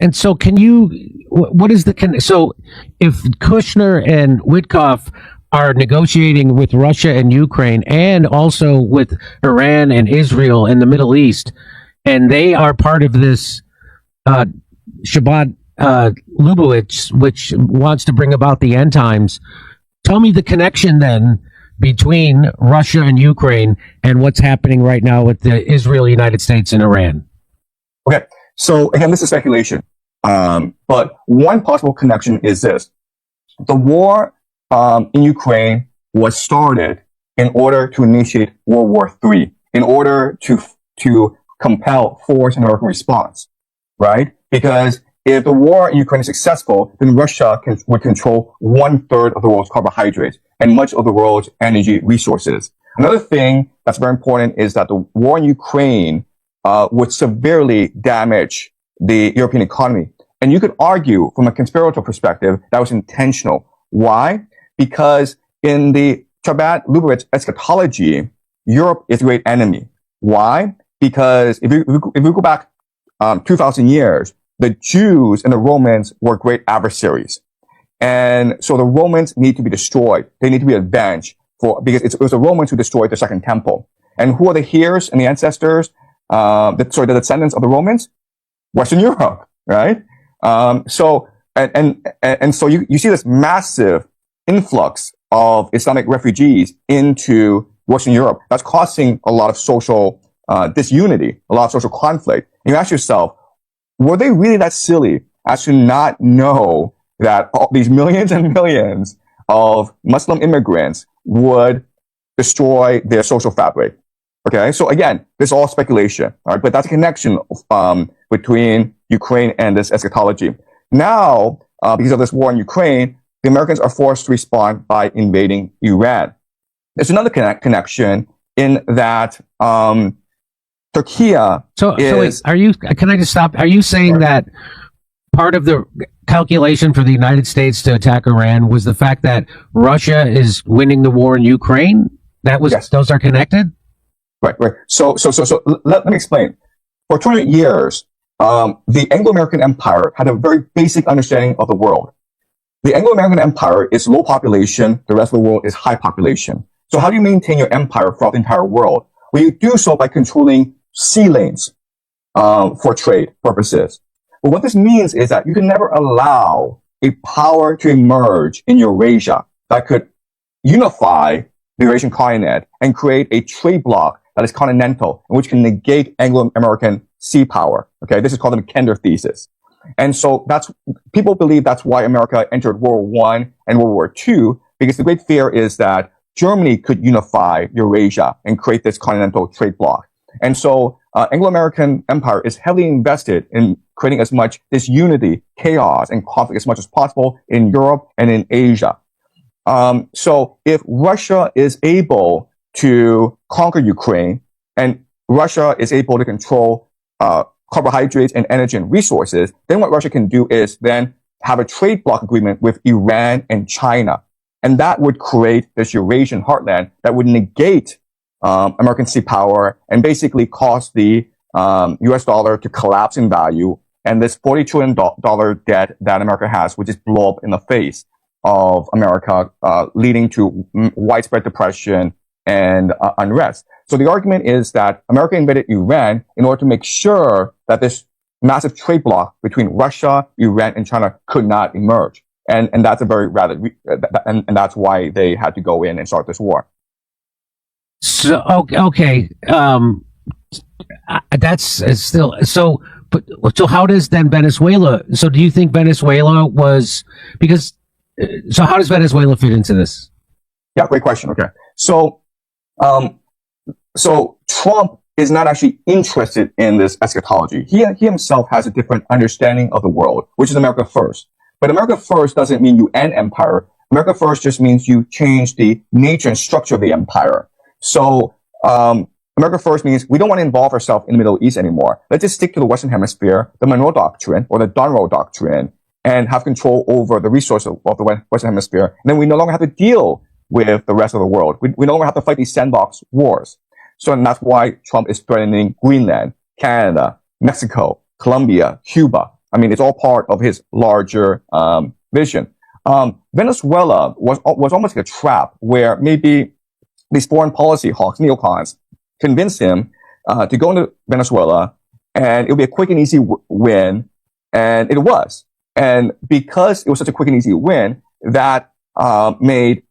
And so what is so if Kushner and Witkoff are negotiating with Russia and Ukraine and also with Iran and Israel and the Middle East, and they are part of this Shabbat Lubavitch, which wants to bring about the end times. Tell me the connection then between Russia and Ukraine and what's happening right now with the Israel, United States, and Iran. Okay, so again, this is speculation. But one possible connection is this. The war in Ukraine was started in order to initiate World War III, in order to compel forced American response, right? Because if the war in Ukraine is successful, then Russia would control 1/3 of the world's carbohydrates and much of the world's energy resources. Another thing that's very important is that the war in Ukraine would severely damage the European economy. And you could argue from a conspiratorial perspective that was intentional. Why? Because in the Shabbat Lubavitch eschatology, Europe is the great enemy. Why? Because if we go back 2,000 years, the Jews and the Romans were great adversaries. And so the Romans need to be destroyed. They need to be avenged because it was the Romans who destroyed the Second Temple. And who are the heirs and the ancestors? The descendants of the Romans? Western Europe, right? So you see this massive influx of Islamic refugees into Western Europe. That's causing a lot of social disunity, a lot of social conflict. And you ask yourself, were they really that silly as to not know that all these millions and millions of Muslim immigrants would destroy their social fabric? Okay, so again, this is all speculation, all right? But that's a connection between Ukraine and this eschatology. Now, because of this war in Ukraine, the Americans are forced to respond by invading Iran. There's another connection in that Turkey So wait, can I just stop? Are you saying that part of the calculation for the United States to attack Iran was the fact that Russia is winning the war in Ukraine? Yes. Those are connected? Right. So let me explain. For 200 years, the Anglo-American Empire had a very basic understanding of the world. The Anglo-American Empire is low population. The rest of the world is high population. So how do you maintain your empire throughout the entire world? Well, you do so by controlling sea lanes for trade purposes. But what this means is that you can never allow a power to emerge in Eurasia that could unify the Eurasian continent and create a trade bloc that is continental and which can negate Anglo-American sea power. Okay, this is called the Mackinder thesis. And so people believe that's why America entered World War I and World War II, because the great fear is that Germany could unify Eurasia and create this continental trade bloc. And so Anglo-American Empire is heavily invested in creating as much disunity, chaos, and conflict as much as possible in Europe and in Asia. So if Russia is able to conquer Ukraine and Russia is able to control carbohydrates and energy and resources, then what Russia can do is then have a trade bloc agreement with Iran and China. And that would create this Eurasian heartland that would negate American sea power and basically cause the US dollar to collapse in value. And this $40 trillion debt that America has, which is blow up in the face of America, leading to widespread depression and unrest. So the argument is that America invaded Iran in order to make sure that this massive trade bloc between Russia, Iran, and China could not emerge. And that's a very rather, and that's why they had to go in and start this war. So, okay. That's still, so how does then Venezuela, so do you think Venezuela was, so how does Venezuela fit into this? Yeah, great question. Okay. So Trump is not actually interested in this eschatology. He himself has a different understanding of the world, which is America first. But America first doesn't mean you end empire. America first just means you change the nature and structure of the empire. So, America first means we don't want to involve ourselves in the Middle East anymore. Let's just stick to the Western Hemisphere, the Monroe Doctrine or the Donroe Doctrine, and have control over the resources of the Western Hemisphere. And then we no longer have to deal with the rest of the world. We no longer have to fight these sandbox wars. So, and that's why Trump is threatening Greenland, Canada, Mexico, Colombia, Cuba. I mean, it's all part of his larger vision. Venezuela was almost like a trap where maybe these foreign policy hawks, neocons, convinced him to go into Venezuela, and it would be a quick and easy win, and it was. And because it was such a quick and easy win, that made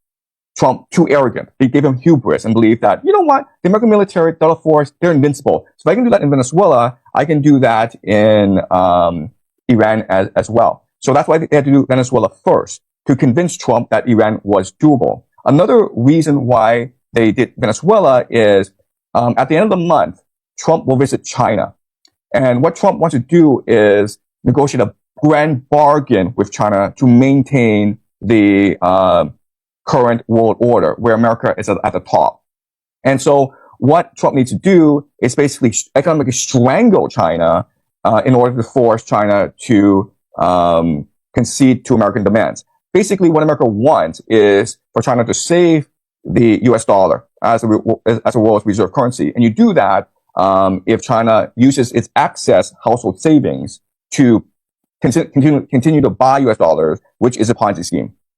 Trump too arrogant. They gave him hubris and believed that, you know what, the American military, Delta Force, they're invincible. So if I can do that in Venezuela, I can do that in Iran as well. So that's why they had to do Venezuela first, to convince Trump that Iran was doable. Another reason why they did Venezuela is at the end of the month, Trump will visit China. And what Trump wants to do is negotiate a grand bargain with China to maintain the current world order, where America is at the top. And so what Trump needs to do is basically economically strangle China in order to force China to concede to American demands. Basically, what America wants is for China to save the US dollar as a world's reserve currency. And you do that if China uses its excess household savings to continue to buy US dollars, which is a Ponzi scheme.